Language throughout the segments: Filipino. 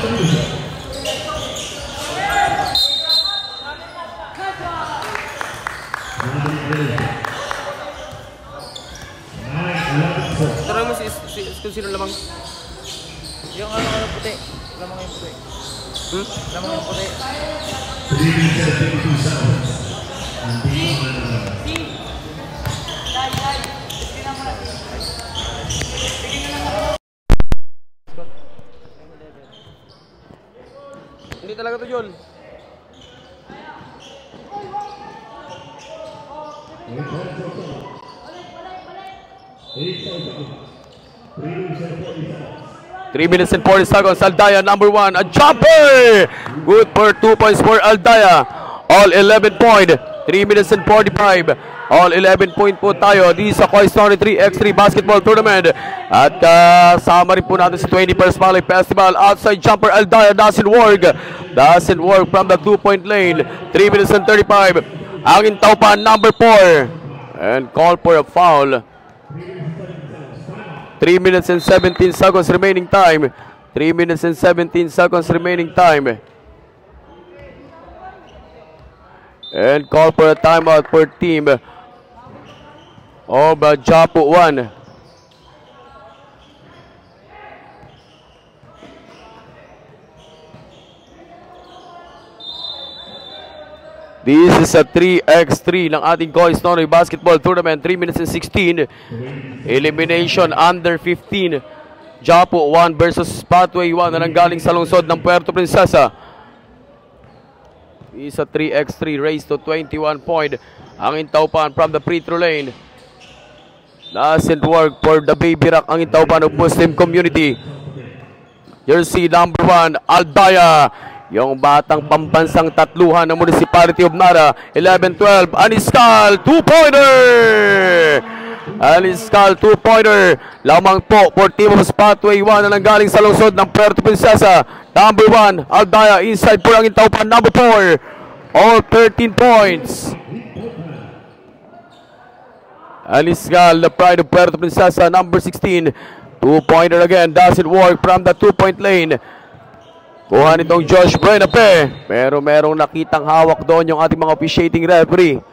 Tara mo kung sino lamang. Yung ano puti. Lamang yung puti. Lamang yung puti. Hindi talaga to, Jol. Three minutes and 40 seconds. Aldaya, number 1, a jumper! Good for 2 points for Aldaya. All 11 point. 3 minutes and 45. All 11 point po tayo. This is a Kois 3x3 basketball tournament. At kasama rin po natin sa 21st Valley Festival. Outside jumper, Aldaya doesn't work. Doesn't work from the 2-point lane. 3 minutes and 35. Ang intaw pa, number 4. And call for a foul. 3 minutes and 17 seconds remaining time. 3 minutes and 17 seconds remaining time. And call for a timeout for team of Japo 1. This is a 3x3 ng ating Kois Nonoy Basketball Tournament. 3 minutes and 16. Elimination under 15. Japo 1 versus Pathway 1 na nanggaling sa lungsod ng Puerto Princesa. This is a 3x3 race to 21 point. Ang intaupan from the free throw lane. Doesn't work for the Baby Rock. Ang intaupan of Muslim community. Jersey number 1, Aldaya. Yung batang pambansang tatluhan ng Municipality of Nara. 11-12, Aniskal, 2-pointer! Aniskal, 2-pointer. Lamang po for team of Pathway 1 na nanggaling sa lungsod ng Puerto Princesa. Number 1, Aldaya, inside po ang intaupan. Number 4, all 13 points. Aniskal, the pride of Puerto Princesa. Number 16, 2-pointer again. Doesn't work from the 2-point lane. Kuha nitong Josh Brenape. Pero merong nakitang hawak doon yung ating mga officiating referee.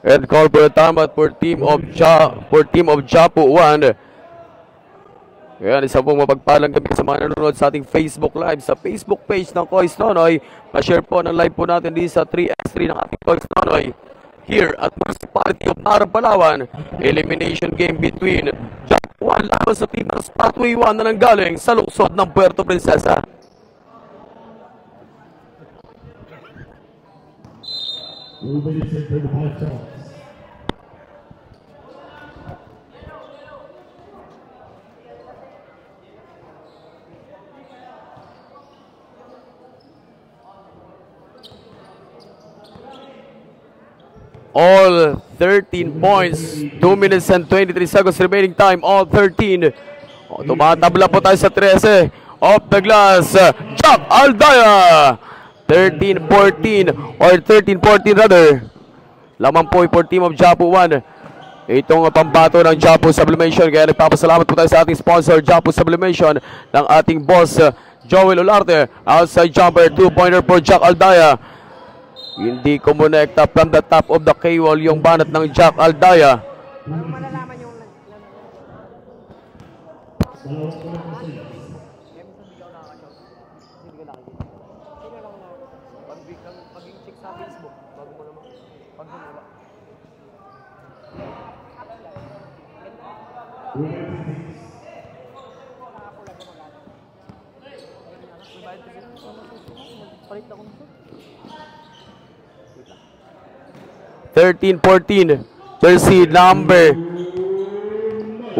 And call for a timeout for team of Japo 1. Ayan, isa pong mapagpalang gabi sa mga nanonood sa ating Facebook Live, sa Facebook page ng Kois Nonoy. Pa-share po ng live po natin dito sa 3x3 ng ating Kois Nonoy. Here at Municipality of Nara, Palawan. Elimination game between Japo 1 laban sa team ng Pathway 1 na nanggaling sa lungsod ng Puerto Princesa. All 13 points. 2 minutes and 23 seconds remaining time. All 13. Tumatabla po tayo sa 13. Off the glass. Jack Aldaya. 13-14 or 13-14 rather. Lamang po for team of Japo 1. Itong pambato ng Japo Sublimation. Kaya nagpapasalamat po tayo sa ating sponsor, Japo Sublimation, ng ating boss, Joel Olarte. Outside jumper, 2-pointer for Jack Aldaya. Hindi kumonekta from the top of the K-wall yung banat ng Jack Aldaya. (13-14) jersey number 1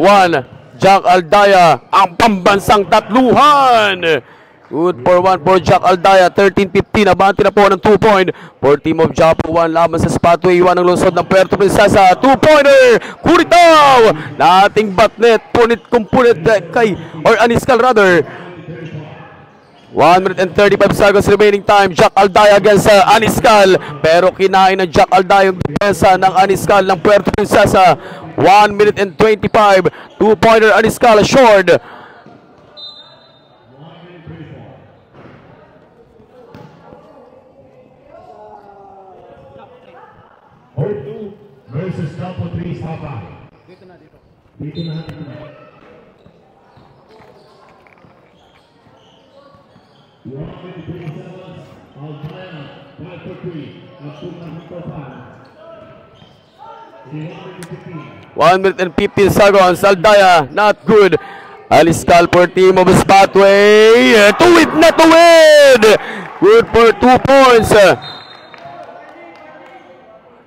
Jack Aldaya, ang pambansang tatluhan. Good for 1 for Jack Aldaya. 13-15. Abante na po ng 2-point for team of Japo 1 laban sa Spatway. Iwan ang lungsod ng Puerto Princesa. 2-pointer. Kuritaw. Nating batnet. Punit kumpunit kay or Aniscal rather. 1 minute and 35 seconds remaining time. Jack Aldaya against Aniscal. Pero kinain ng Jack Aldaya yung depensa ng Aniscal ng Puerto Princesa. 1 minute and 25. 2-pointer Aniscal short. Versus Campo 3 Sapa. Dito na. You are 23 Aldaya, 5 for 3. At 1 minute and 15 seconds. Aldaya, not good. Aniscal for team of Spatway. To win. Good for 2 points.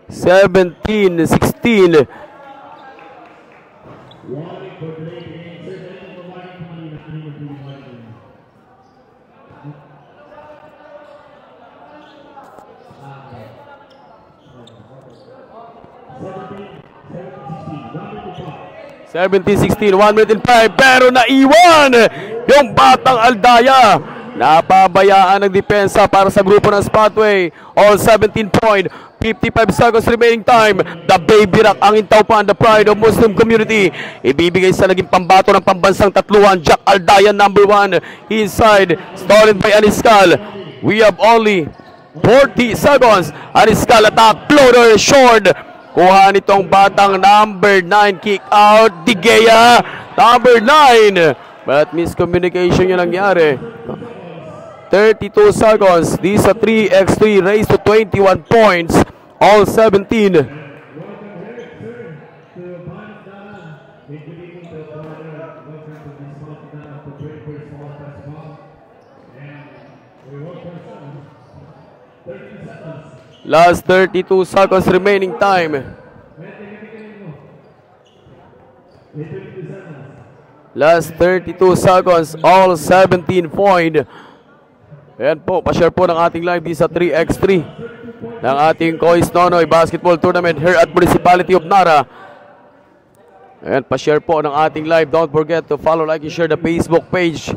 17-16. (17-16), 1 minute and 5, pero naiwan yung batang Aldaya. Napabayaan ng depensa para sa grupo ng Spatway. All 17 point, 55 seconds remaining time. The Baby Rock ang intaupan, the pride of Muslim community. Ibibigay sa naging pambato ng pambansang tatluhan. Jack Aldaya number 1 inside, stolen by Aniscal. We have only 40 seconds. Aniscal attack, floater short. Kuha nitong batang number 9, kick out. Digea, number 9. But miscommunication yung nangyari. 32 seconds. These are 3x3 raised to 21 points. All 17. Last 32 seconds remaining time. Last 32 seconds. All 17 point. Ayan po, pa-share po ng ating live di sa 3x3 ng ating Kois Nonoy Basketball Tournament here at Municipality of Nara. Ayan, pa-share po ng ating live. Don't forget to follow, like, and share the Facebook page.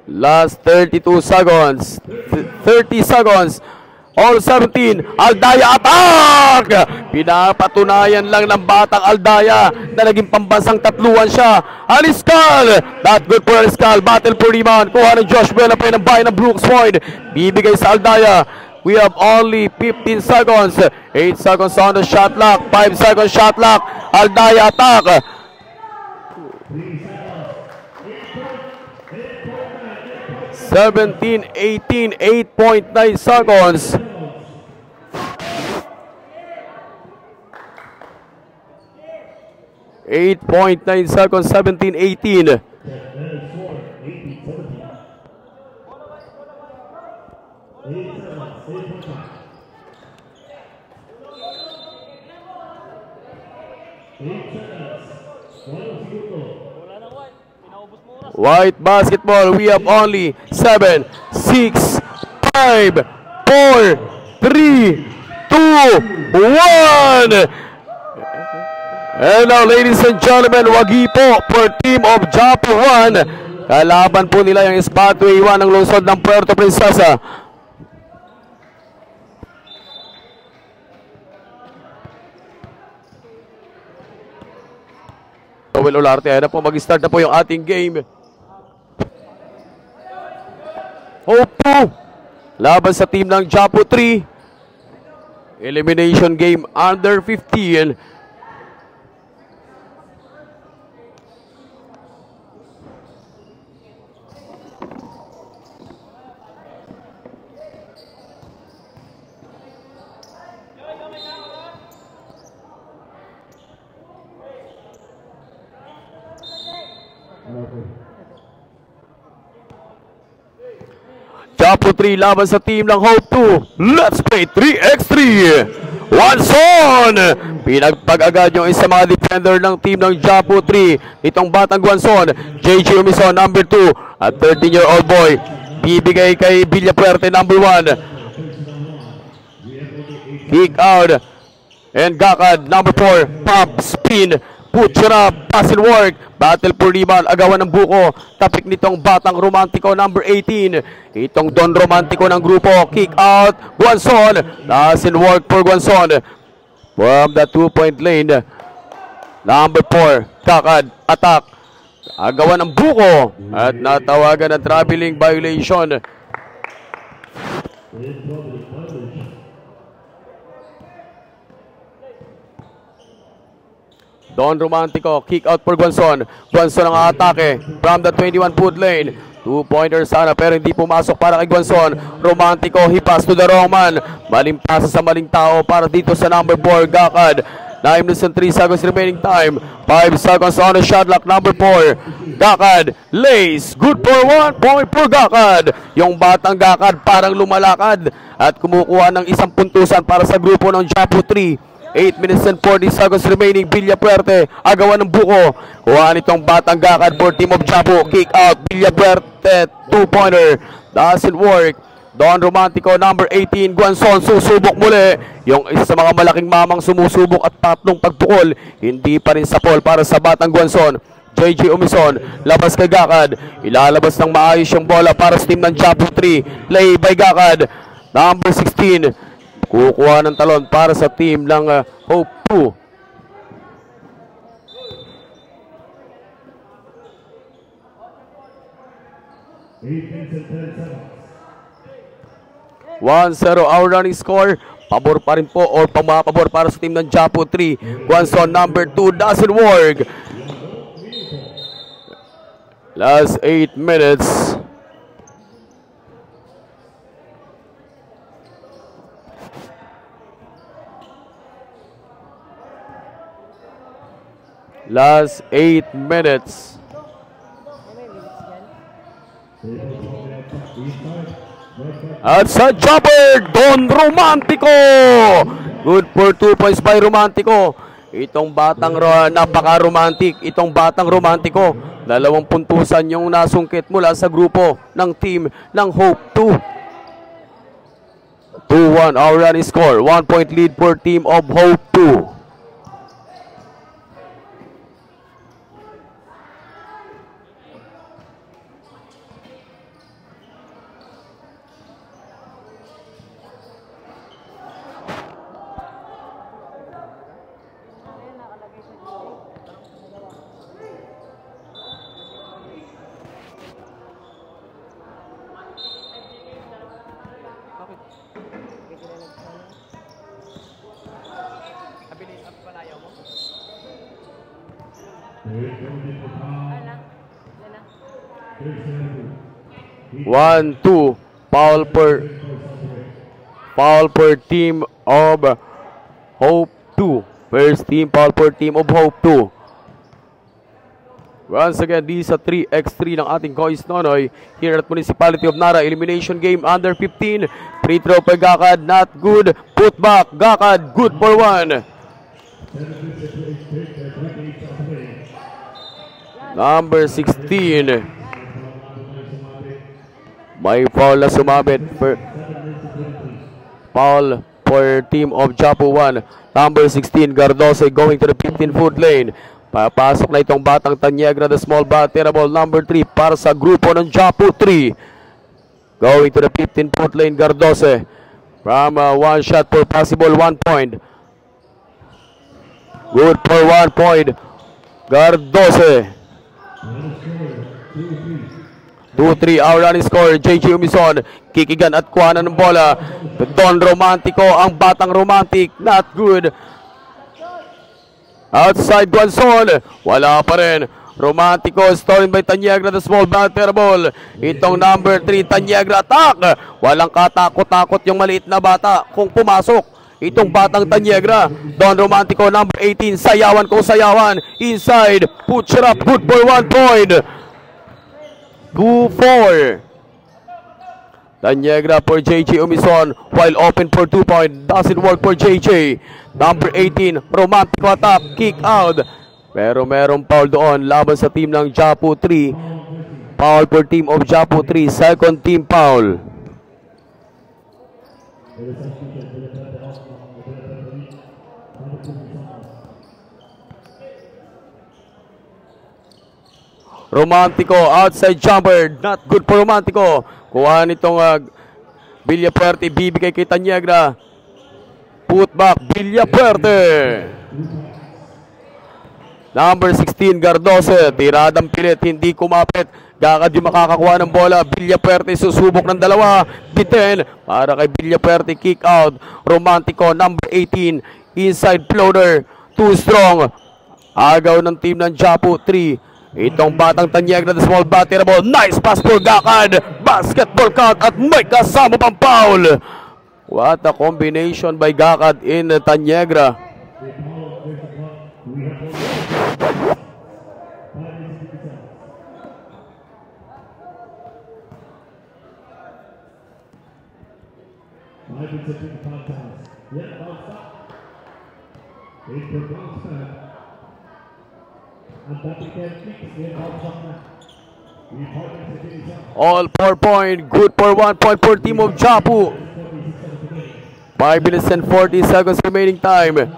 Last 32 seconds. 30 seconds. All 17, Aldaya attack! Pinapatunayan lang ng batang Aldaya na naging pambansang tatluhan siya. Aniscal! Not good for Aniscal. Battle for rebound. Kuha ng Josh Buena pa ng bayan ng Brooks Point. Bibigay sa Aldaya. We have only 15 seconds. 8 seconds on the shot clock. 5 seconds shot clock. Aldaya attack. 17-18, 8.9 seconds. (8.9 seconds), 17-18. White basketball, we have only 7, 6, 5, 4, 3, 2, 1. And now, ladies and gentlemen, wagi po for team of Japo 1. Kalaban po nila yung Spatway 1 ng lungsod ng Puerto Princesa. Joel Olarte, na po, mag-start na po yung ating game. Hope 2 laban sa team ng Japo 3. Elimination game under 15. Japo 3 laban sa team ng Hope 2. Let's play 3x3. Guanzon! Pinagpag agad yung isa mga defender ng team ng Japo 3. Itong batang Guanzon, JJ Umison, number 2. At 13-year-old boy, bibigay kay Villapuerte, number 1. Kick out. And Gakad, number 4. Pop, spin. Putsura, pass and work. Battle for rebound, agawan ng buko. Tapik nitong batang Romantiko, number 18. Itong Don Romantiko ng grupo. Kick out, Guanzon. Pass and work for Guanzon. From the 2-point lane. Number 4, Gakad, attack. Agawan ng buko. At natawagan ng traveling violation. Don Romantico, kick out for Guanzon. Guanzon ang atake from the 21-foot lane. 2-pointer sana pero hindi pumasok para kay Guanzon. Romantico, he pass to the wrong man. Maling pasa sa maling tao para dito sa number 4, Gakad. 9 minutes and 3 seconds remaining time. 5 seconds on the shot clock, number 4. Gakad, lays. Good for 1 point for Gakad. Yung batang Gakad parang lumalakad at kumukuha ng isang puntusan para sa grupo ng Japo 3. 8 minutes and 40 seconds remaining. Villapuerte, agawan ng buko. Kuhaan itong batang Gakad for team of Japo. Kick out, Villapuerte, 2-pointer. Doesn't work. Don Romantico, number 18. Guanzon, susubok muli. Yung isa sa mga malaking mamang sumusubok at tatlong pagpukol. Hindi pa rin sapol para sa batang Guanzon. JJ Umison, labas kay Gakad. Ilalabas ng maayos yung bola para sa team ng Japo 3. Play by Gakad, number 16. Kukuha ng talon para sa team ng Hope 2. One 0 our running score. Pabor pa rin po or pamapabor para sa team ng Japo 3. Guanzon, number 2, doesn't work. Last 8 minutes. Last 8 minutes. At sa jumper, Don Romantico. Good for 2 points by Romantico. Itong batang napaka-romantic. Itong batang Romantico. 2 puntusan yung nasungkit mula sa grupo ng team ng Hope 2. 2-1 our running score. 1 point lead for team of Hope 2. One, two, foul per team of Hope 2. First team foul per team of Hope 2. Once again, this is a 3x3 ng ating Kois Nonoy here at Municipality of Nara. Elimination game under 15. Free throw by Gakad, not good. Put back, Gakad, good for 1. Number 16. May foul na sumabit. Foul for team of Japo 1. Number 16, Gardose going to the 15-foot lane. Papasok na itong batang Tanyegra, the small bat, terrible number 3 para sa grupo ng Japo 3. Going to the 15-foot lane, Gardose. From one shot for possible 1 point. Good for 1 point. Gardose. 2-3 our running score. JJ Umison, kikigan at kuhanan ng bola. Don Romantico, ang batang romantic, not good. Outside Guanzon, wala pa rin. Romantico, stolen by Tanyegra, the small bat, terrible. Itong number 3, Tanyegra, attack. Walang katakot-takot yung maliit na bata kung pumasok. Itong batang Tanyegra. Don Romantico, number 18, sayawan kung sayawan. Inside, puts it up, good for 1 point. 2-4. Tanyegra for JJ Umison, while open for 2-point. Doesn't work for JJ. Number 18, Romantico attack, kick out. Pero merong foul doon laban sa team ng Japu 3. Foul for team of Japu 3, second team foul. Romantico, outside jumper, not good for Romantico. Kuha nitong Villapuerte, bibigay kay Tanyegra. Put back, Villapuerte. Number 16, Gardose, tiradang pilit, hindi kumapit. Gakad yung makakakuha ng bola. Villapuerte susubok ng dalawa. Bitin para kay Villapuerte, kick out. Romantico, number 18, inside floater, too strong. Agaw ng team ng Japu 3. Itong batang Tanyegra, the small batter ball. Nice pass for Gakad. Basketball count at may kasama pang foul. What a combination by Gakad in Tanyegra. All 4-point, good for 1 point for team of Japu. 5 minutes and 40 seconds remaining time.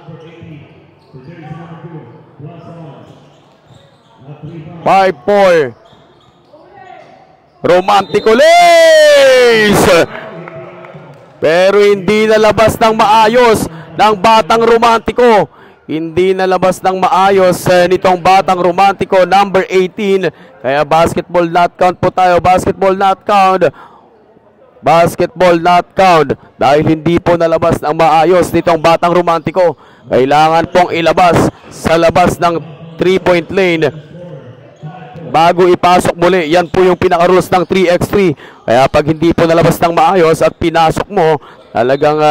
5-4. Romantico lace! Pero hindi nalabas ng maayos ng batang Romantico. Hindi nalabas ng maayos nitong batang Romantico, number 18. Kaya basketball not count po tayo. Basketball not count. Basketball not count. Dahil hindi po nalabas ng maayos nitong batang Romantico. Kailangan pong ilabas sa labas ng 3-point lane bago ipasok muli. Yan po yung pinaka-rules ng 3x3. Kaya pag hindi po nalabas ng maayos at pinasok mo, talagang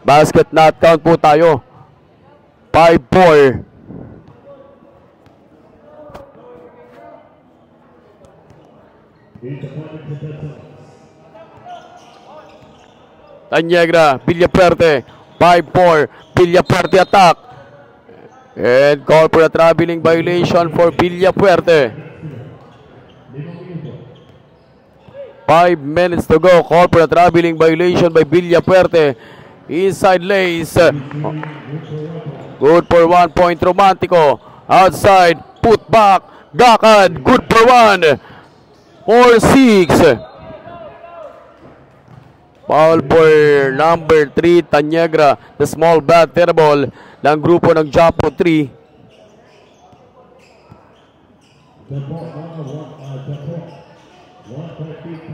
basket not count po tayo. 5-4. Tanyegra, Villapuerte, 5-4. Villapuerte attack. And call for a traveling violation for Villapuerte. 5 minutes to go. Call for a traveling violation by Villapuerte. Inside lace. Good for 1 point. Romantico. Outside. Put back. Gakad. Good for 1. 4-6. Foul for number 3. Tanyegra. The small batter ball ng grupo ng Japu 3.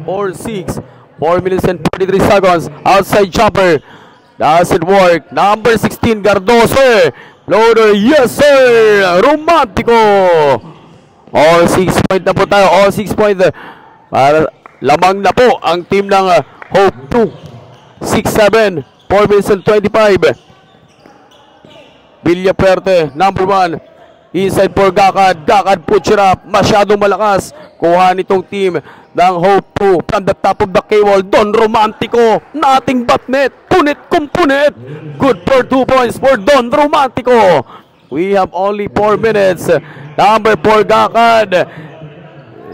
Four, 6. 4 minutes and 43 seconds. Outside jumper. Doesn't work. Number 16, Gardose. Floater, yes sir! Romantico! All 6 point na po tayo. All 6 point. Para lamang na po ang team ng Hope 2. 6-7. 4 minutes and 25. Villapuerte, number 1. Inside for Gakad. Gakad puts it up. Masyadong malakas. Kuha nitong team ng Hope 2 from the top of the K-wall. Don Romantico. Nothing but net. Punit kung punit. Good for 2 points for Don Romantico. We have only 4 minutes. Number 4 Gakad.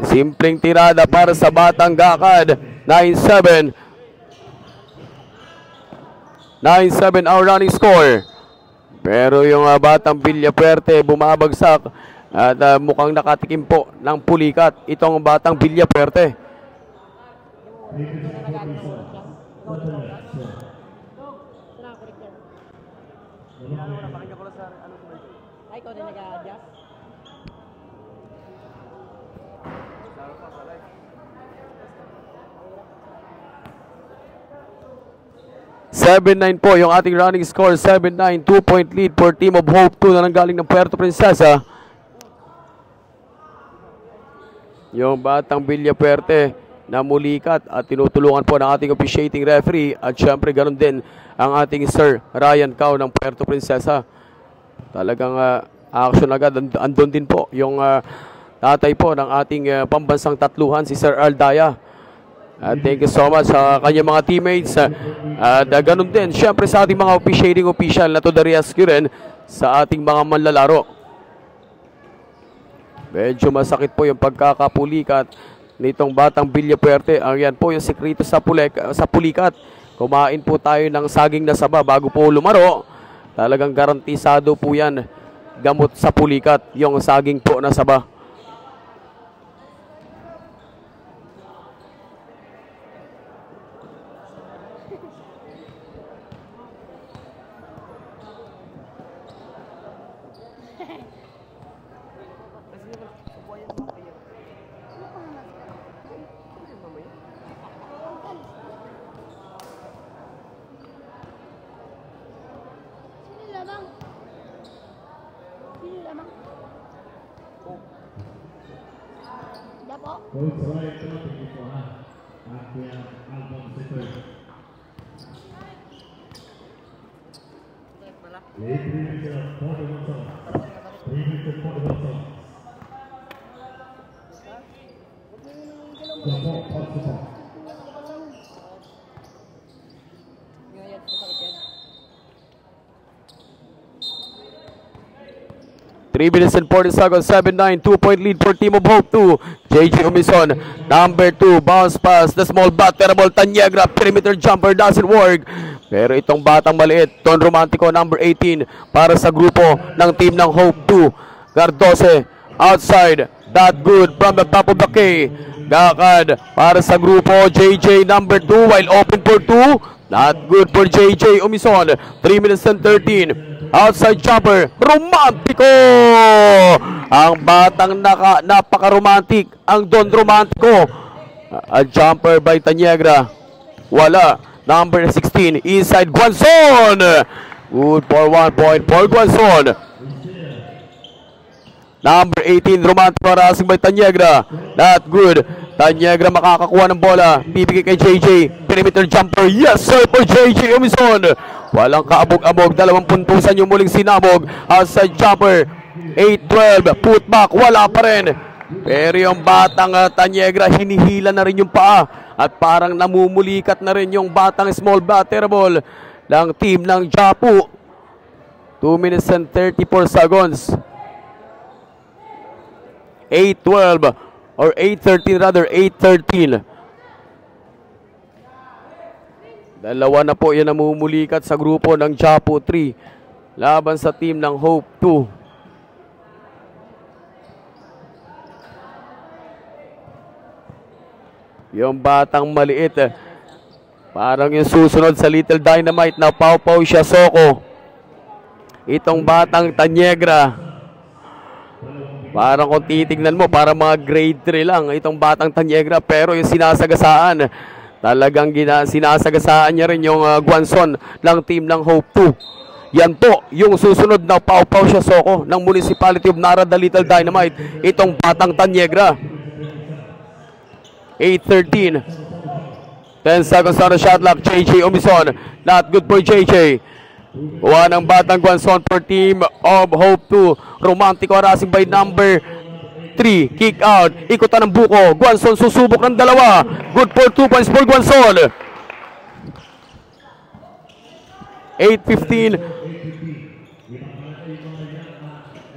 Simpleng tirada para sa batang Gakad. 9-7. 9-7 our running score. Pero yung batang Villapuerte bumabagsak at mukhang nakatikim po ng pulikat itong batang Villapuerte. Ay, ikaw din nag-a-adjust? 7-9 po yung ating running score. 7-9, 2-point lead for Team of Hope 2 na nanggaling ng Puerto Princesa. Yung batang Villapuerte na mulikat at tinutulungan po ng ating officiating referee at syempre ganoon din ang ating Sir Ryan Cao ng Puerto Princesa. Talagang action agad. Andun din po yung tatay po ng ating pambansang tatluhan, si Sir Aldaya. Thank you so much sa kanyang mga teammates. At ganun din, syempre sa ating mga officiating official na to the rescue rin sa ating mga manlalaro. Medyo masakit po yung pagkakapulikat nitong batang Villafuerte. Ang yan po yung sekreto sa pulikat. Kumain po tayo ng saging na saba bago po lumaro. Talagang garantisado po yan. Gamot sa pulikat, yung saging po na saba. Coach Ryan Trotti po ha. At Kuya Albon Sefer. Support possible. 3 minutes and 40 seconds, 7-9, 2-point lead for Team of Hope 2. JJ Umison, number 2, bounce pass, the small bat, terrible, Tanyegra, perimeter jumper, doesn't work. Pero itong batang maliit, Don Romantico, number 18, para sa grupo ng team ng Hope 2. Cardose, outside, that good, from the top of the key. Gakad, para sa grupo, JJ, number 2, while open for 2. Not good for JJ Umison, 3 minutes and 13. Outside jumper, Romantico! Ang batang napaka-romantic, ang Don Romantico. A jumper by Tanyegra. Wala. Number 16, inside Guanzon. Good for 1 point for Guanzon. Number 18, Romantico, racing by Tanyegra. Not good. Tanyegra makakakuha ng bola. Bibigay kay JJ. Perimeter jumper. Yes sir for JJ Umison. Walang kaabog-abog. 20 puntusan yung muling sinabog. Outside jumper. 8-12. Putback. Wala pa rin. Pero yung batang Tanyegra, hinihila na rin yung paa. At parang namumulikat na rin yung batang small batter ball ng team ng Japu. 2 minutes and 34 seconds. 8-12. Or 8-13 rather. 8-13. Dalawa na po yan namumulikat sa grupo ng Japu 3 laban sa team ng Hope 2. Yung batang maliit, parang yung susunod sa Little Dynamite na Pau-Pau siya Soko. Itong batang Tanyegra, parang kung titignan mo, parang mga grade 3 lang itong batang Tanyegra, pero yung sinasagasaan, talagang sinasagasaan niya rin yung Guanzon ng team ng Hope 2. Yan po yung susunod na Pau-Pau siya Soko ng Municipality of Nara, the Little Dynamite, itong batang Tanyegra. 8-13. 10 seconds on the shot clock. JJ Umison. Not good for JJ. Kuha ng batang Guanzon for team of Hope 2. Romantico harassing by number 3. Kick out. Ikutan ng buko. Guanzon susubok ng dalawa. Good for 2 points for Guanzon. 8-15.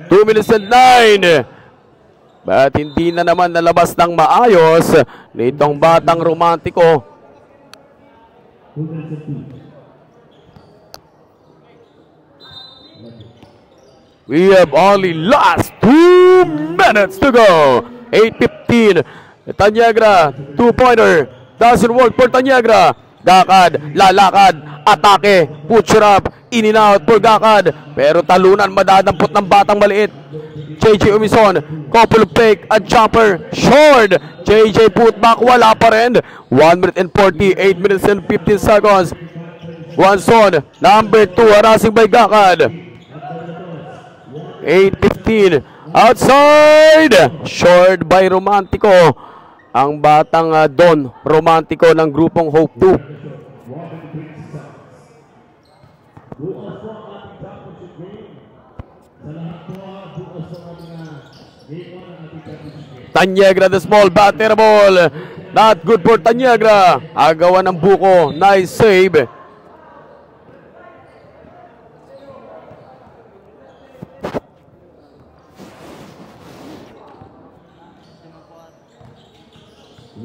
2 minutes and 9. But hindi na naman nalabas ng maayos nitong batang Romantico. We have only last 2 minutes to go. 8-15. Tanyegra, 2-pointer. Doesn't work for Tanyegra. Gakad, lalakad, atake, push-up, in and out for Gakad. Pero talunan, madadampot ng batang maliit. JJ Umison, couple of fake, a jumper, short. JJ putback, wala pa rin. 1 minute and 40, 8 minutes and 15 seconds. Guanzon, number 2, harassing by Gakad. 8-15, outside, short by Romantico. Ang batang Don Romantico ng grupong Hope 2. Tanyegra, the small batter ball. Not good for Tanyagra. Agawan ng buko. Nice save.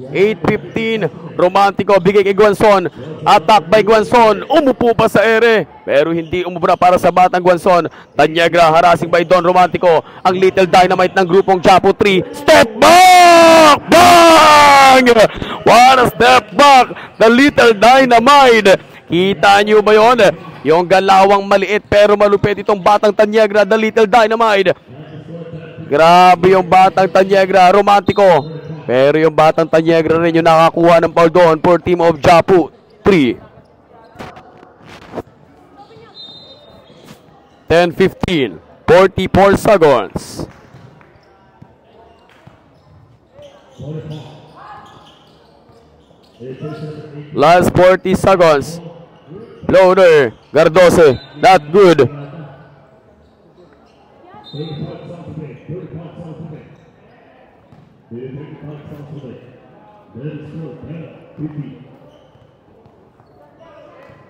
.8:15, Romantico, bigay kay Guanzon. Attack by Guanzon, umupo pa sa ere, pero hindi umubra para sa batang Guanzon. Tanyagra, harassing by Don Romantico. Ang Little Dynamite ng grupong Japo 3. Step back! Bang! What a step back! The Little Dynamite. Kita nyo ba yun? Yung galawang maliit pero malupit itong batang Tanyagra, the Little Dynamite. Grabe yung batang Tanyagra, Romantico. Pero yung batang Tanyagra rin yung nakakuha ng foul doon for team of Japo 3. 10-15, 44 seconds. Last 40 seconds. Loader, Gardose, not good.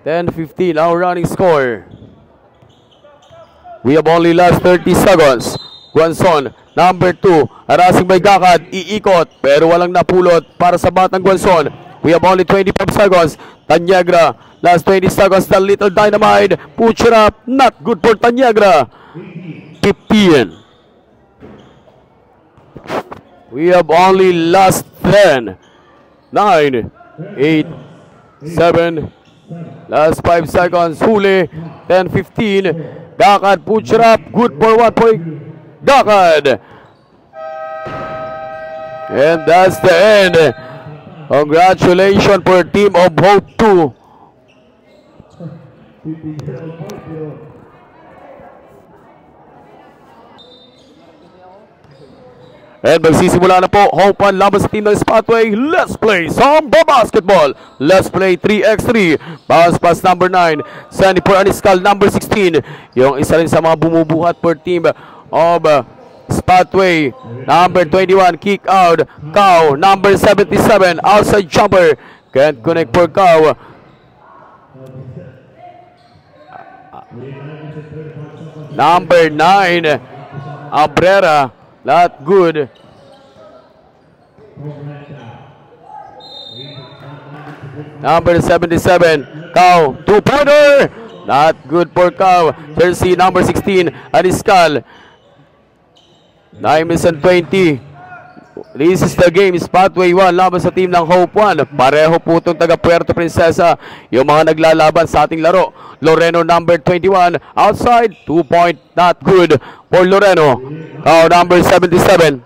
$10-15, our running score. We have only last 30 seconds. Guanzon, number 2, harassing by Gakad, iikot, pero walang napulot para sa batang Guanzon. We have only 25 seconds. Tanyagra, last 20 seconds, the Little Dynamite, push it up, not good for Tanyagra. 15. We have only last 10, 9, 8, 7, last 5 seconds, huli, 10-15, Gakad, push it up, good for 1 point, Gakad. And that's the end. Congratulations for team of Hope 2. And magsisimula na po, Hope 1 laban sa team ng Spotway. Let's play Samba Basketball. Let's play 3x3. Bounce pass number 9. Sandy for Aniscal number 16. Yung isa rin sa mga bumubuhat for team of Spotway. Number 21, kick out. Cow, number 77, outside jumper. Can't connect for Cow. Number 9, Abrera. Not good. Number 77, Cow, 2-pointer. Not good for Cow. Jersey number 16, Aniscal. 9 minutes and 20. This is the game. Spotway 1 laban sa team ng Hope 1. Pareho po itong taga Puerto Princesa yung mga naglalaban sa ating laro. Loreno number 21, outside, 2-point, not good for Loreno. Cow number 77.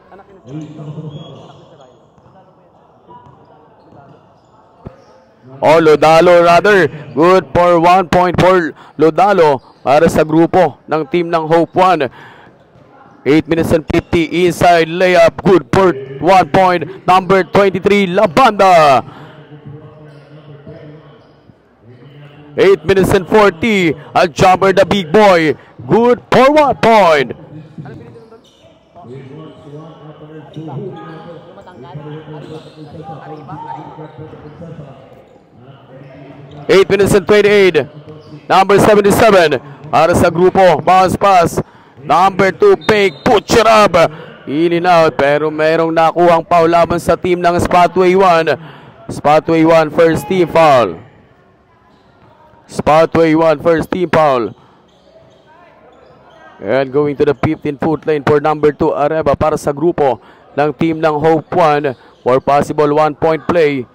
Oh, Lodalo rather. Good for 1 point for Lodalo para sa grupo ng team ng Hope 1. 8 minutes and 50, inside layup, good for 1 point, number 23, Labanda. 8 minutes and 40, a jumper, the big boy, good for 1 point. 8 minutes and 28, number 77, para sa grupo, bounce pass. Number 2, fake, push it up. In and out, pero merong nakuhang foul laban sa team ng Spotway 1. Spotway 1, first team foul. Spotway 1, first team foul. And going to the 15-foot lane for number 2, Areva, para sa grupo ng team ng Hope 1 for possible 1-point play.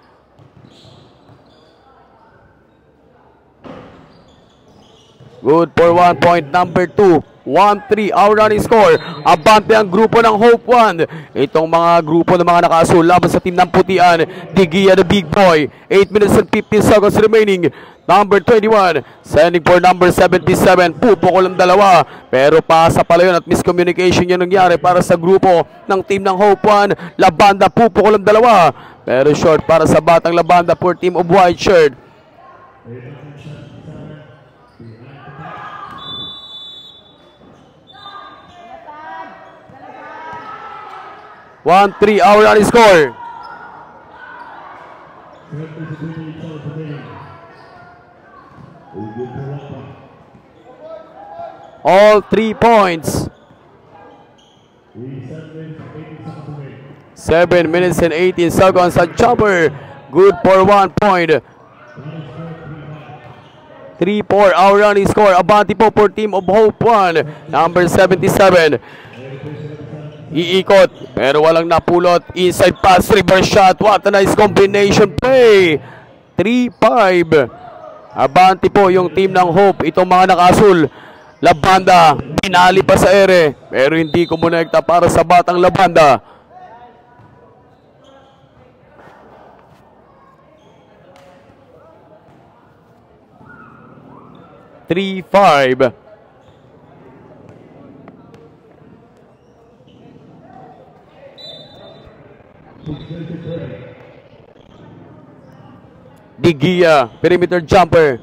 Good for 1 point, number 2. 1-3, our running score. Abante ang grupo ng Hope 1. Itong mga grupo ng mga nakasul laban sa team ng Putian. Digia, the big boy. 8 minutes and 15 seconds remaining. Number 21, sending for number 77. Pupukol ang dalawa. Pero pasa pala yun at miscommunication yung nangyari para sa grupo ng team ng Hope 1. Labanda, pupukol ang dalawa. Pero short para sa batang Labanda for team of white shirt. 1-3, our running score. all 3 points. 7 minutes and 18 seconds at jumper. Good for 1 point. 3-4 our running score. Abante po for Team of Hope 1. Number 77. Iikot pero walang napulot. Inside pass, reverse shot. What a nice combination play. 3-5. Abante po yung team ng Hope. Itong mga nakasul. Labanda, binali pa sa ere. Pero hindi kumonekta para sa batang Labanda. (3-5) Digia, perimeter jumper.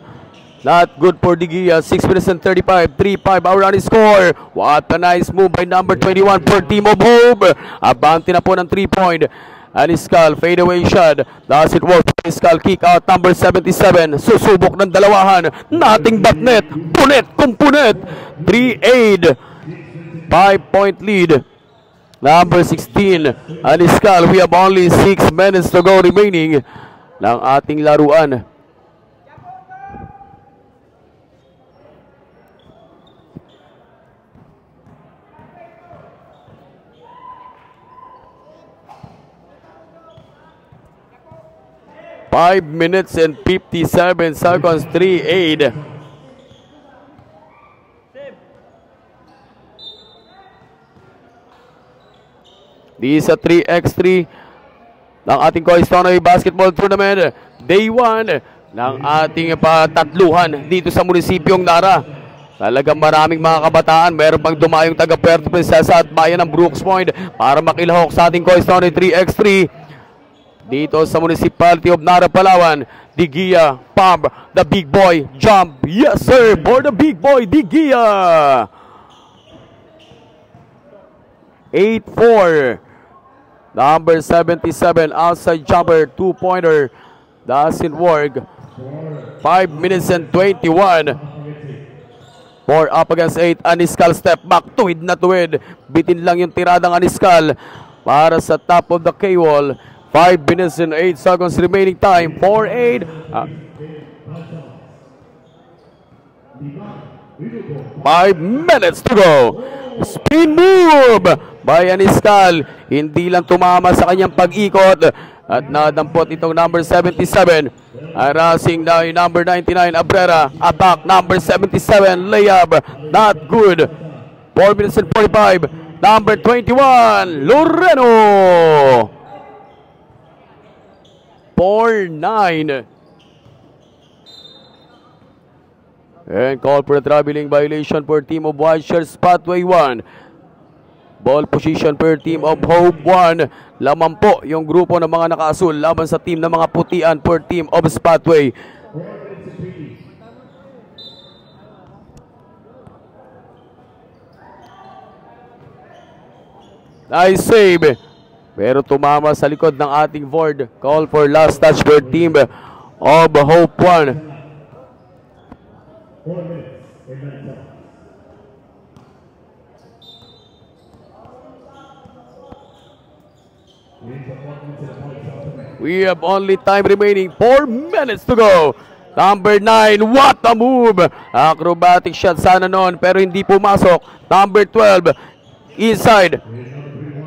Not good for Digia. 6 minutes and 35. 3-5 our running score. What a nice move by number 21 for Team of Hope. Abante na po ng 3-point. Aniscal, fadeaway shot. Does it work? Aniscal, kick out, number 77. Susubok ng dalawahan. Nothing but net. Punit, kumpunit. 3-8. 5-point lead. Number 16. Aniscal, we have only 6 minutes to go remaining ng ating laruan. Five minutes and 57 seconds, 3-8. Di sa 3x3 ng ating Coistonoy Basketball Tournament. Day 1 ng ating patatluhan dito sa munisipyong Nara. Talagang maraming mga kabataan. Meron pang dumayong taga Puerto Princesa at bayan ng Brooks Point para makilahok sa ating Coistonoy 3x3. Dito sa Municipality of Nara, Palawan. Digia, pump, the big boy, jump. Yes sir, for the big boy, Digia. 8-4. Number 77, outside jumper, 2-pointer. Doesn't work. 5 minutes and 21. 4 up against 8. Aniscal step back, tuwid na tuwid. Bitin lang yung tiradang Aniscal para sa top of the K-wall. 5 minutes and 8 seconds remaining time. 4-8. 5 minutes to go. Spin move by Aniscal. Hindi lang tumama sa kanyang pag-ikot. At nadampot itong number 77. Harassing na yung number 99, Abrera. Attack, number 77, layup. Not good. 4 minutes and 45. Number 21, Loreno. 4-9. And call for a traveling violation for Team of White Shirts, Pathway 1. Ball position per Team of Hope 1. Laman po yung grupo ng mga nakaasul laban sa team ng mga putian per Team of Spatway. Nice save. Pero tumama sa likod ng ating board. Call for last touch for Team of Hope 1. 4 minutes and 9 seconds. We have only time remaining. 4 minutes to go. Number 9, what a move! Acrobatic shot sana noon pero hindi pumasok. Number 12, inside.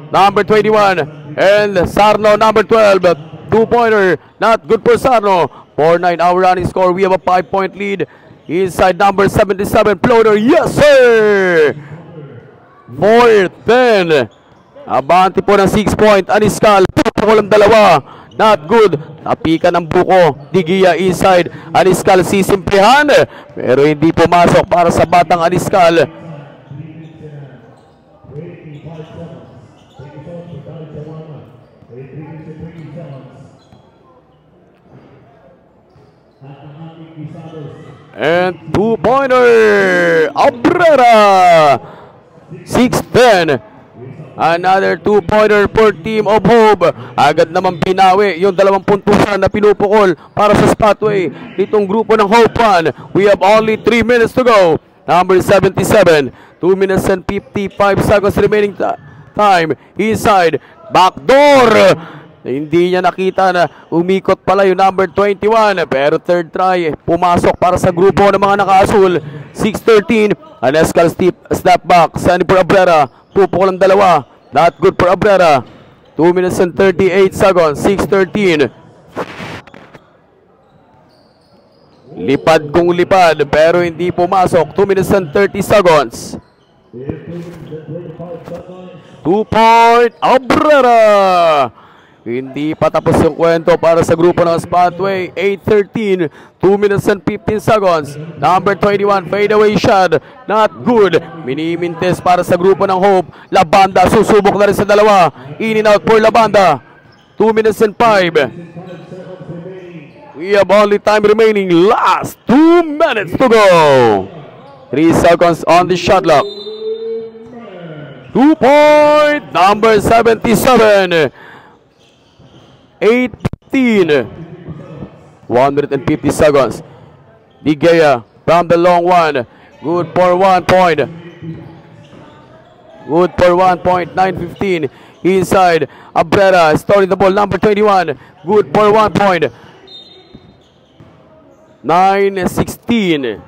Number 21, and Sarno, number 12, 2-pointer, not good for Sarno. 4-9 our running score. We have a 5-point lead. Inside number 77, floater, yes sir! 4-10. Abante po ng 6-point. Aniscal, pupukol ang dalawa. Not good. Napika ng buko. Digia inside. Aniscal sisimplihan. Pero hindi pumasok para sa batang Aniscal. And 2-pointer. Abrera. 6-10. Another 2-pointer for Team of Hope. Agad naman binawi yung 2 puntusan na pinupukol para sa Spatway nitong grupo ng Hope 1. We have only 3 minutes to go. number 77. 2 minutes and 55 seconds remaining time. Inside, backdoor. Hindi niya nakita na umikot pala yung number 21. Pero third try, pumasok para sa grupo ng mga naka-asul. 6-13. Anescal step back. Sani for Abrera. Pupukol ang dalawa. Not good for Abrera. 2 minutes and 38 seconds. 6-13. Lipad kung lipad pero hindi pumasok. 2 minutes and 30 seconds. 2-point Abrera. Hindi pa tapos yung kwento para sa grupo ng Spotway. 8-13. 2 minutes and 15 seconds. Number 21 fadeaway shot. Not good. Minimintes para sa grupo ng Hope. Labanda susubok na rin sa dalawa. In and out for Labanda. 2 minutes and 5. We have only time remaining. Last 2 minutes to go. 3 seconds on the shot clock. 2-point number 77. 8-15. 150 seconds. De Gea from the long one. Good for 1 point. Good for 1 point. 9-15. Inside. Abrera storing the ball. Number 21. Good for 1 point. 9-16.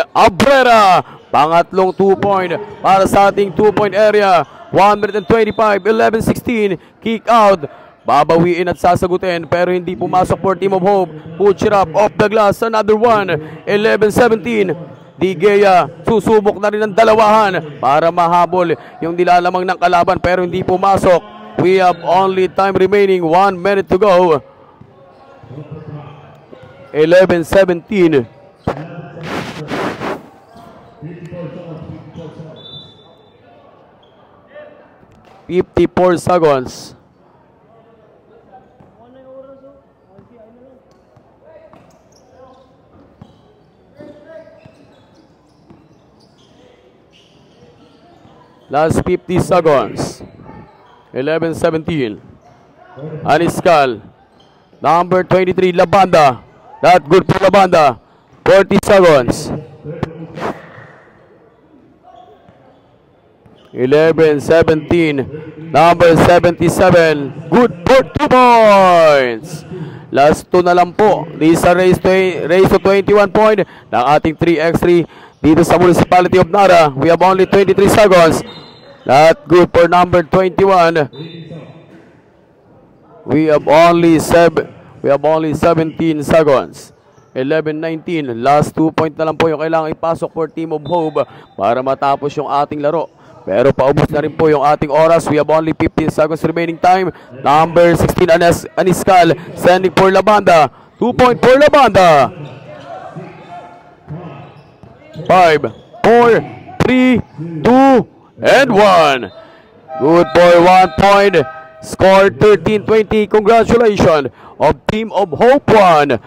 Abrera, pangatlong 2-point para sa ating 2-point area. 125, 11-16, kick out. Babawiin at sasagutin pero hindi pumasok for Team of Hope. Push it up off the glass, another one. 11-17. De Gea, susubok na rin ang dalawahan para mahabol yung nilalamang ng kalaban pero hindi pumasok. We have only time remaining. 1 minute to go. 11-17. 54 seconds. Last 50 seconds. 11-17. Aniscal. Number 23, Labanda. Not good for Labanda. 40 seconds. 11-17. Number 77. Good for 2 points. Last 2 na lang po. This is a race to 21 point ng ating 3x3 dito sa Municipality of Nara. We have only 23 seconds. Not good for number 21. We have only 17 seconds. 11-19. Last 2 point na lang po yung kailangan ipasok for Team of Hope para matapos yung ating laro. Pero paubos na rin po yung ating oras. We have only 15 seconds remaining time. Number 16, Aniscal, sending for Labanda. 2 point for Labanda. 5, 4, 3, 2, and 1. Good for 1 point. Score 13-20. Congratulations of Team of Hope 1.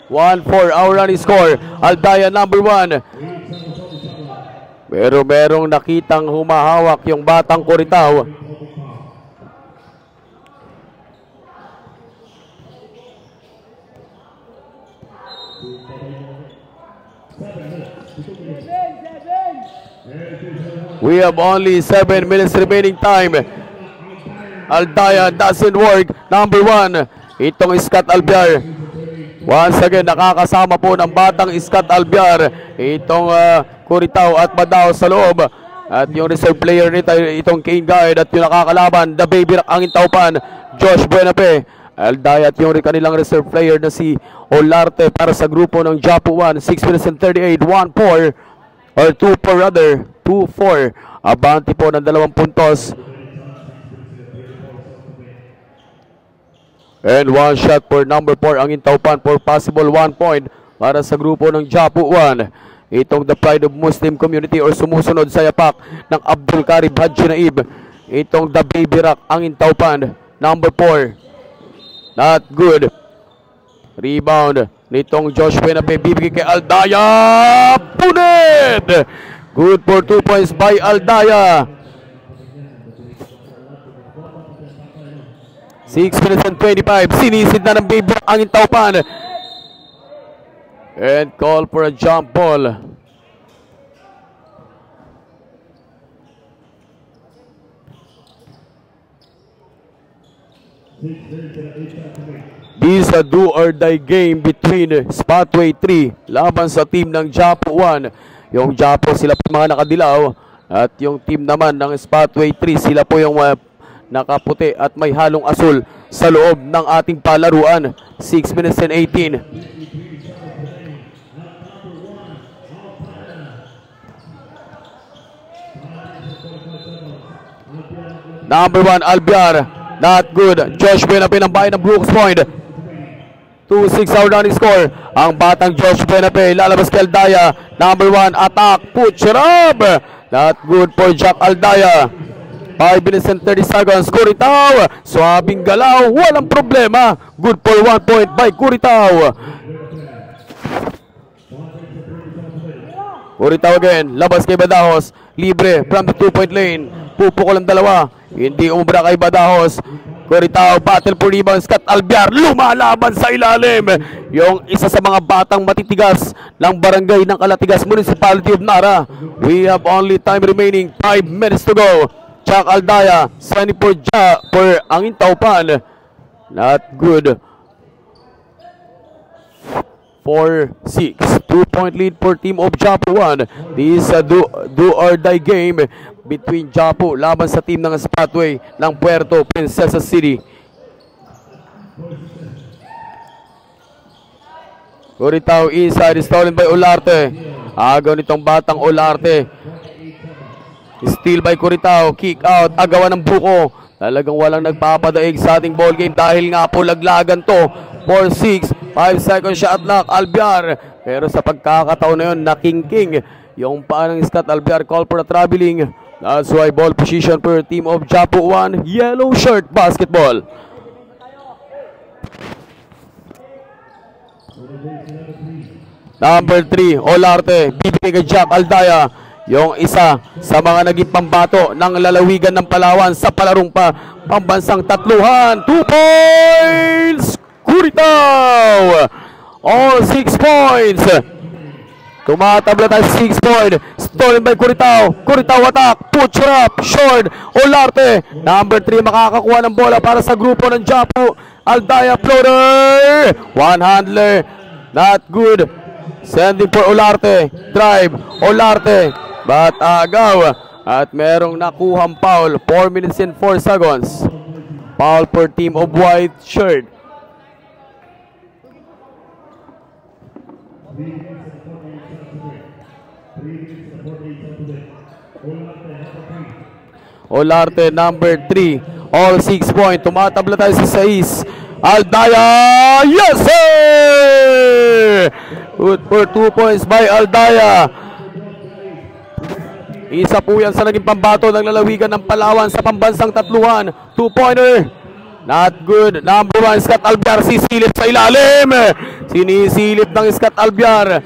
1-4 our running score. Aldaya number 1. Pero merong nakitang humahawak yung batang Curitaw. We have only 7 minutes remaining time. Aldaya doesn't work. Number 1, itong Scott Albiar. Once again, nakakasama po ng batang Scott Albiar itong Curitaw at Badao sa loob. At yung reserve player nito, itong King Guide, at yung nakakalaban, the baby ang Intaupan, Josh Buenape. Aldaya at yung kanilang reserve player na si Olarte para sa grupo ng Japo 1. 6 minutes and 38, 1-4 or 2-4 rather, 2-4. Abante po ng 2 puntos. And 1 shot for number 4 ang Intaupan for possible 1 point para sa grupo ng Japo 1. Itong the pride of Muslim community or sumusunod sa yapak ng Abdul Karim Haji Naib. Itong the baby rock ang Intaupan. Number 4. Not good. Rebound nitong Josh Buenape, bibigay kay Aldaya. Punit! Good for 2 points by Aldaya. 6 minutes and 25. Sinisid na ng baby ang Intaupan. And call for a jump ball. This is a do or die game between Spotway 3 laban sa team ng Japo 1. Yung Japo sila po mga nakadilaw at yung team naman ng Spotway 3 sila po yung nakaputi at may halong asul sa loob ng ating palaruan. 6 minutes and 18. Number 1, Albiar. Not good. Josh Buenape ng bahay ng Brooks Point. 2-6 our running score. Ang batang Josh Buenape lalabas kay Aldaya. Number 1, attack. Push it up. Not good for Jack Aldaya. 5 minutes and 30 seconds. Curitaw. Swabing galaw. Walang problema. Good for 1 point by Curitaw. Curitaw again. Labas kay Badahos. Libre from the 2-point lane. Pupukol ang dalawa. Hindi umubra kay Badahos. Curitaw, battle for rebound. Scott Albiar, lumalaban sa ilalim. Yung isa sa mga batang matitigas ng barangay ng Kalatigas, Municipality of Nara. We have only time remaining. 5 minutes to go. Chuck Aldaya, sending for ang Intaupan. Not good. 4-6. 2-point lead for team of Japo 1. This is a do or die game between Japo laban sa team ng Spotway ng Puerto Princesa City. Curitaw inside, stolen by Olarte. Agaw nitong batang Olarte. Steal by Curitaw, kick out, agawan ng buko. Talagang walang nagpapadaig sa ating ball game dahil nga po laglagan to. 4-6, 5 seconds shot clock, Albiar. Pero sa pagkakataon na yun, nakingking yung paa ng Scott Albiar, call for a traveling. That's why ball position for team of Japo 1, yellow shirt basketball. Number 3, Olarte, bibigay kay Jack Aldaya. Yung isa sa mga naging pambato ng lalawigan ng Palawan sa palarong pambansang tatluhan. 2 points! Curitaw! All 6 points! Tumatabla tayo 6 point. Stolen by Curitaw. Curitaw attack. Push up. Short. Olarte. Number 3 makakakuha ng bola para sa grupo ng Japo. Aldaya floater. One handler. Not good. Sending for Olarte. Drive. Olarte. But agaw. At merong nakuhang foul. 4 minutes and 4 seconds. Foul for team of white shirt. Olarte number 3. All 6 point. Tumatabla tayo sa 6. Aldaya. Yes sir! Good for 2 points by Aldaya. Isa po yan sa naging pambato ng lalawigan ng Palawan sa pambansang tatluhan. 2-pointer. Not good. Number 1, Scott Albiar. Sisilip sa ilalim. Sinisilip ng Scott Albiar.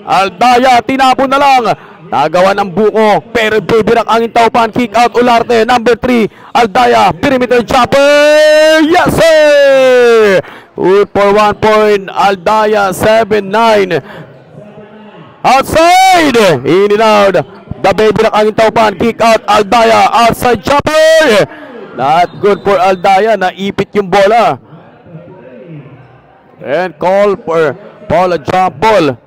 Aldaya, tinapon na lang. Nagawa ng buko. Pero bibirak ang intaupan. Kick out Olarte. Number 3, Aldaya. Perimeter chopper. Yes, sir! Good for 1 point. Aldaya, 7-9. Outside. In and out. The baby ang intaupan. Kick out Aldaya. Outside chopper. Not good for Aldaya. Naipit yung bola. And call for Paula jump ball.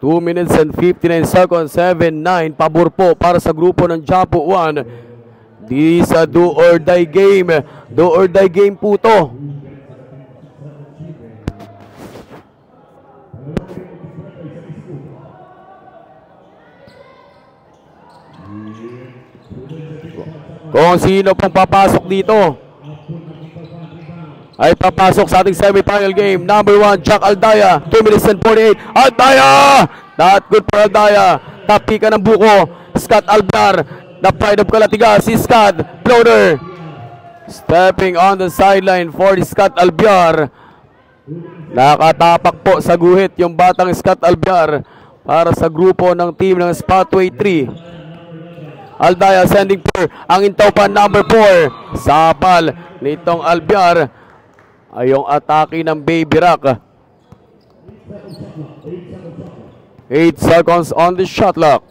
Two minutes and 59 seconds, 7-9, pabor po para sa grupo ng Japo 1. This is a do or die game. Do or die game po to. Kung sino pong papasok dito ay papasok sa ating semi-final game. Number 1, Jack Aldaya. 2 minutes and 48. Aldaya! Not good for Aldaya. Tapika ng buko. Scott Albiar. The pride of Kalatiga. Si Scott. Floater. Stepping on the sideline for Scott Albiar. Nakatapak po sa guhit yung batang Scott Albiar para sa grupo ng team ng Spotway 3. Aldaya sending for ang intaupan number 4. Sapal nitong Albiar ay yung atake ng Baby Rock. 8 seconds on the shot clock.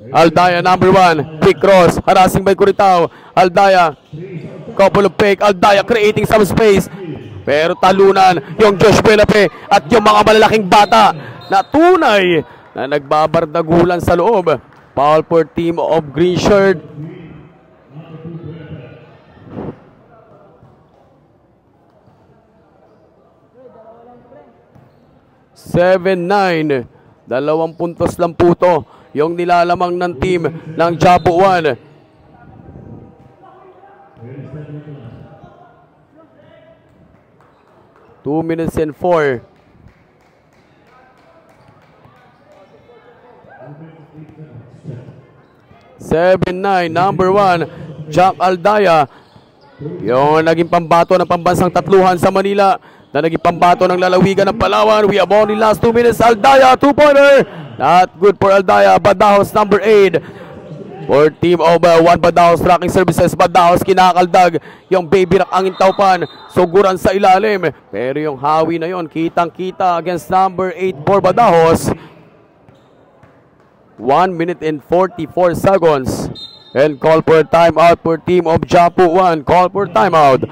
Aldaya number 1. Quick cross. Harassing by Curitao. Aldaya. Couple of fake. Aldaya creating some space. Pero talunan yung Josh Pelape at yung mga malalaking bata na tunay na nagbabardagulan sa loob. Foul for team of green shirt. 7-9. 2 puntos lang po to yung nilalamang ng team ng Japo 1. Two minutes and 4. Number 1, Jack Aldaya. Yung naging pambato ng pambansang tatluhan sa Manila, na naging pambato ng lalawigan ng Palawan. We have only last 2 minutes. Aldaya, 2-pointer. Not good for Aldaya. Badahos, number 8. For team of 1 Badahos Tracking Services. Badahos, kinakaldag. Yung Baby Rock ang intaupan. Suguran sa ilalim. Pero yung hawi na yon, kitang-kita against number 8 for Badahos. 1 minute and 44 seconds. And call for timeout for team of Japo 1. Call for timeout.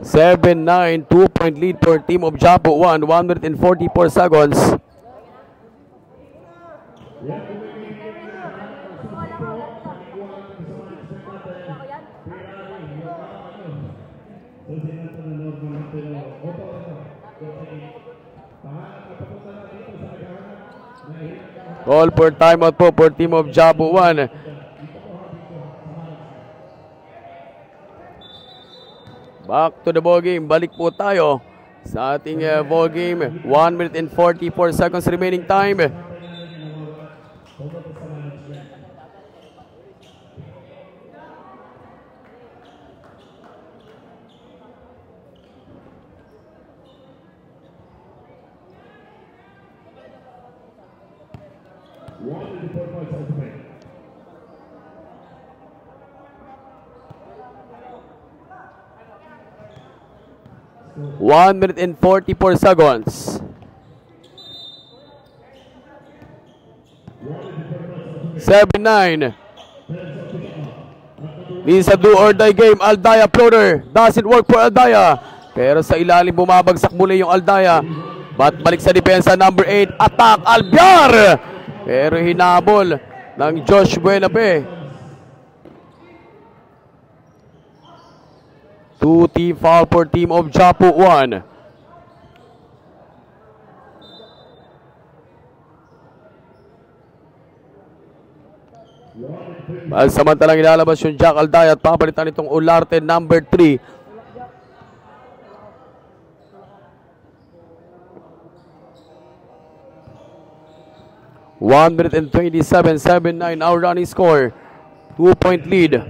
Seven, 9, 2-point lead for team of Japo 1. 1 minute and 44 seconds. Call for timeout po for team of Japo 1. Back to the ball game. Balik po tayo sa ating ball game. 1 minute and 44 seconds remaining time. One minute and 44 seconds. 7-9. This is a do or die game. Aldaya floater. Doesn't work for Aldaya. Pero sa ilalim bumabagsak muli yung Aldaya. But balik sa depensa, number 8. Attack, Albiar! Pero hinabol ng Josh Buenape. 2-team foul for team of Japo 1. Samantalang ilalabas yung Jack Aldaya at papalitan itong Olarte, number 3. One minute and 27.79 our running score. 2-point lead.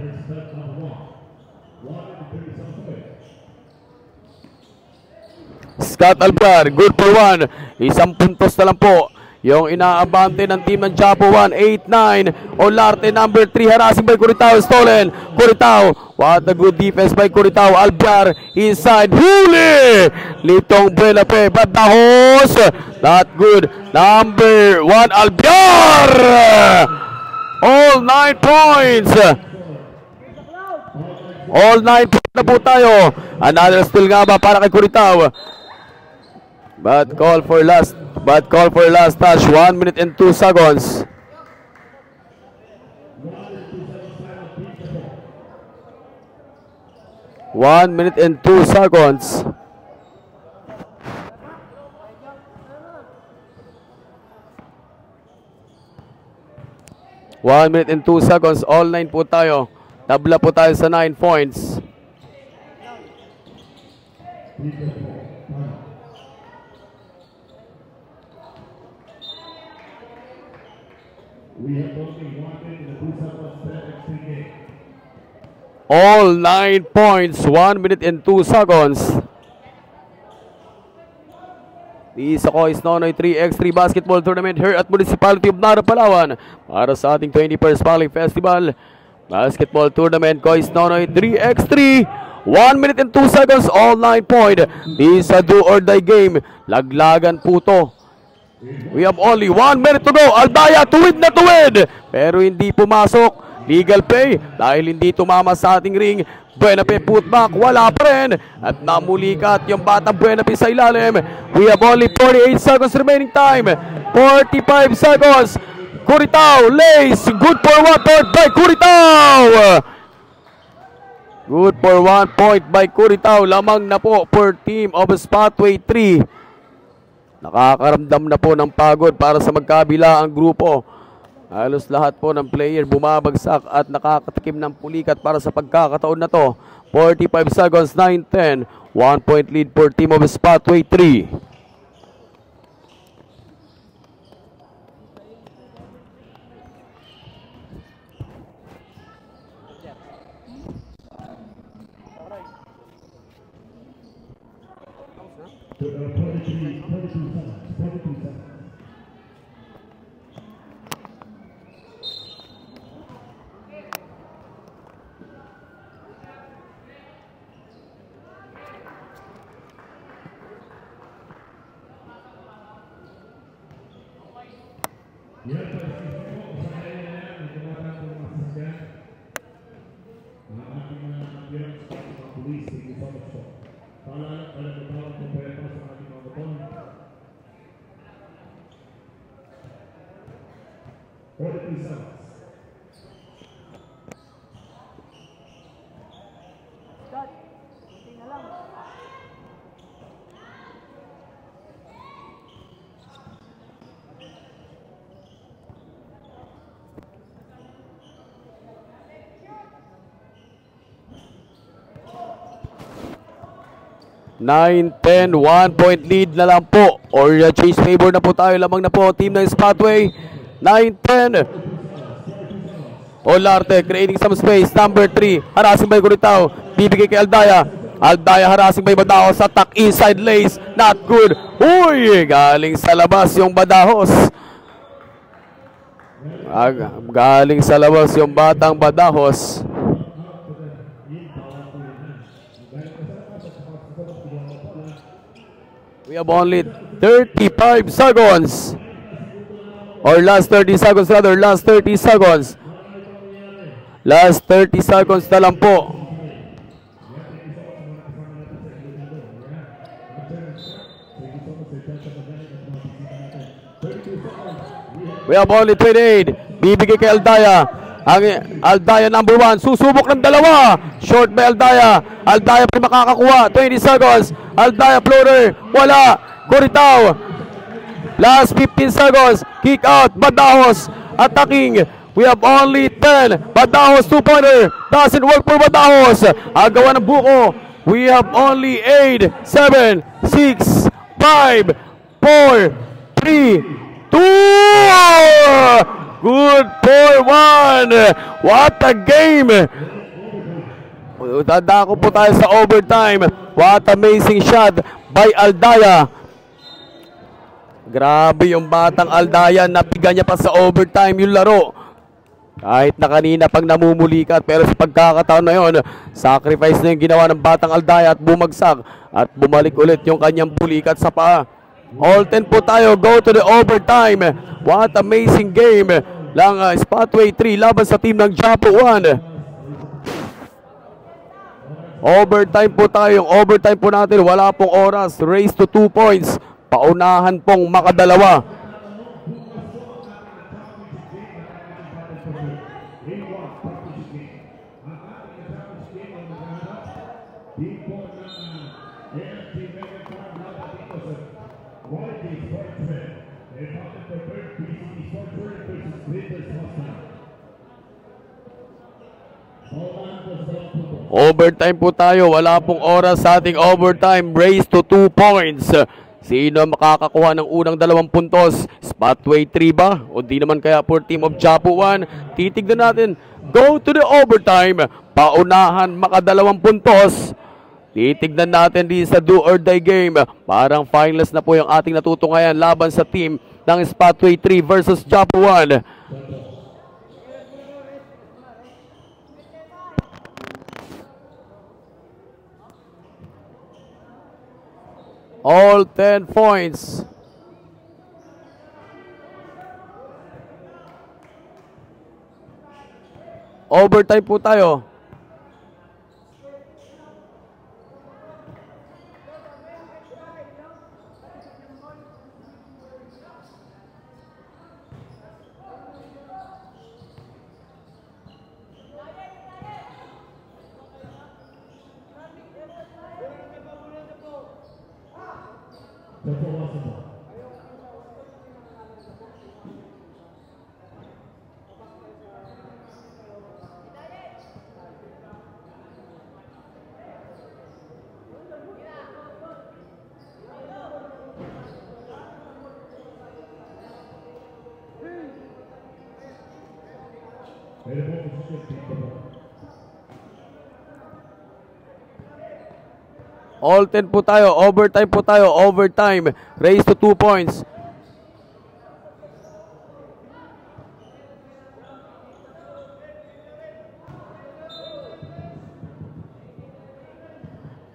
Scott Alvar, good for 1. Isang puntos na lang po yung inaabante ng team ng Japo 1. 8-9. Olarte, number 3. Harassing by Curitao. Stolen. Curitao. What a good defense by Curitao. Alvar inside. Huli! Litong Buenape. Badahos. Not good. Number 1. Alvar! All 9 points. All 9 points na po tayo. Another steal nga ba para kay Curitao? Bad call for last touch. 1 minute and 2 seconds. One minute and 2 seconds. One minute and 2 seconds. All 9 po tayo. Tabla po tayo sa 9 points. All 9 points, 1 minute and 2 seconds. This ako is Nonoy 3x3 Basketball Tournament here at Municipality of Nara, Palawan. Para sa ating 21st Valley Festival Basketball Tournament ko is Nonoy 3x3. 1 minute and 2 seconds, all 9 point. This is a do or die game. Laglagan po to. We have only 1 minute to go. Aldaya, tuwid na tuwid. Pero hindi pumasok. Legal play dahil hindi tumama sa ating ring. Buenape putback, wala pa rin. At namulikat yung batang Buenape sa ilalim. We have only 48 seconds remaining time. 45 seconds. Curitao, lace. Good for 1 point by Curitao. Good for 1 point by Curitao. Lamang na po for team of Spotway 3. Nakakaramdam na po ng pagod para sa magkabila ang grupo. Halos lahat po ng player bumabagsak at nakakatikim ng pulikat para sa pagkakataon na to. 45 seconds, 9-10. 1 point lead for team of Spotway 3. Nine, 10, 1 point lead na lang po. Or chase favor na po tayo. Lamang na po team ng Spotway. 9-10. Olarte creating some space. Number 3. Harassing by Curitao. Bibigay kay Aldaya. Aldaya harassing by Badahos. Attack inside lace. Not good. Uy! Galing sa labas yung Badahos. Galing sa labas yung batang Badahos. We have only 35 seconds. Or last 30 seconds rather. Last 30 seconds. Last 30 seconds na lang po. We have only 28. Bibigay kay Aldaya. Ang Aldaya number 1. Susubok ng dalawa. Short by Aldaya. Aldaya pa rin makakakuha. 20 seconds. Aldaya floater. Wala. Curitao. Last 15 seconds. Kick out. Badahos. Attacking. We have only 10. Badahos 2-pointer. Doesn't work for Badahos. Agawan ng buko. We have only 8, 7, 6, 5, 4, 3, 2! Good for 1! What a game! Dadako po tayo sa overtime. What amazing shot by Aldaya. Grabe yung batang Aldaya. Napiga niya pa sa overtime yung laro. Kahit na kanina pag namumulikat, pero sa pagkakataon na yun, sacrifice na yung ginawa ng batang Aldaya at bumagsak at bumalik ulit yung kanyang pulikat sa paa. All 10 po tayo. Go to the overtime. What amazing game lang Spotway 3 laban sa team ng Japo 1. Overtime po tayo. Yung overtime po natin, wala pong oras. Race to 2 points. Paunahan pong makadalawa. Overtime po tayo. Wala pong oras sa ating overtime. Race to 2 points. Sino makakakuha ng unang 2 puntos? Spotway 3 ba? O di naman kaya for team of Japo 1? Titignan natin. Go to the overtime. Paunahan maka-2 puntos. Titignan natin di sa do or die game. Parang finals na po yung ating natutungayan laban sa team ng Spotway 3 versus Japo 1. All 10 points. Overtime po tayo. All 10 po tayo. Overtime po tayo. Overtime. Race to 2 points.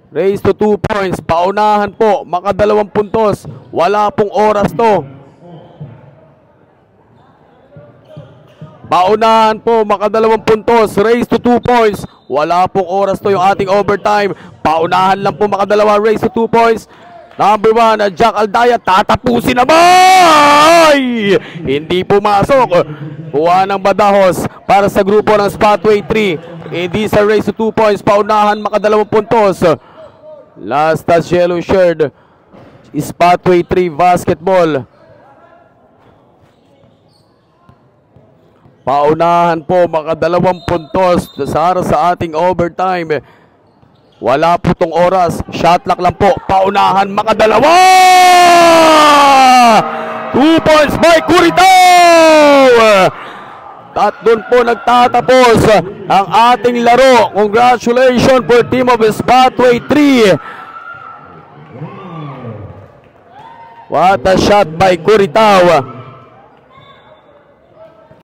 Race to 2 points. Paunahan po. Maka-2 puntos. Wala pong oras to. Paunahan po. Maka-2 puntos. Race to 2 points. Wala pong oras to yung ating overtime. Paunahan lang po maka-2. Race to 2 points. Number 1, Jack Aldaya. Tatapusin naman! Hindi pumasok. Kuha ng Badahos para sa grupo ng Spotway 3. Hindi sa race to 2 points. Paunahan maka-2 puntos. Last touch yellow shirt. Spotway 3 basketball. Paunahan po maka-2 puntos sa ating overtime. Wala po tong oras. Shot clock lang po. Paunahan maka-2. 2 points by Curitao. At doon po nagtatapos ang ating laro. Congratulations for team of Spotway 3. What a shot by Curitao.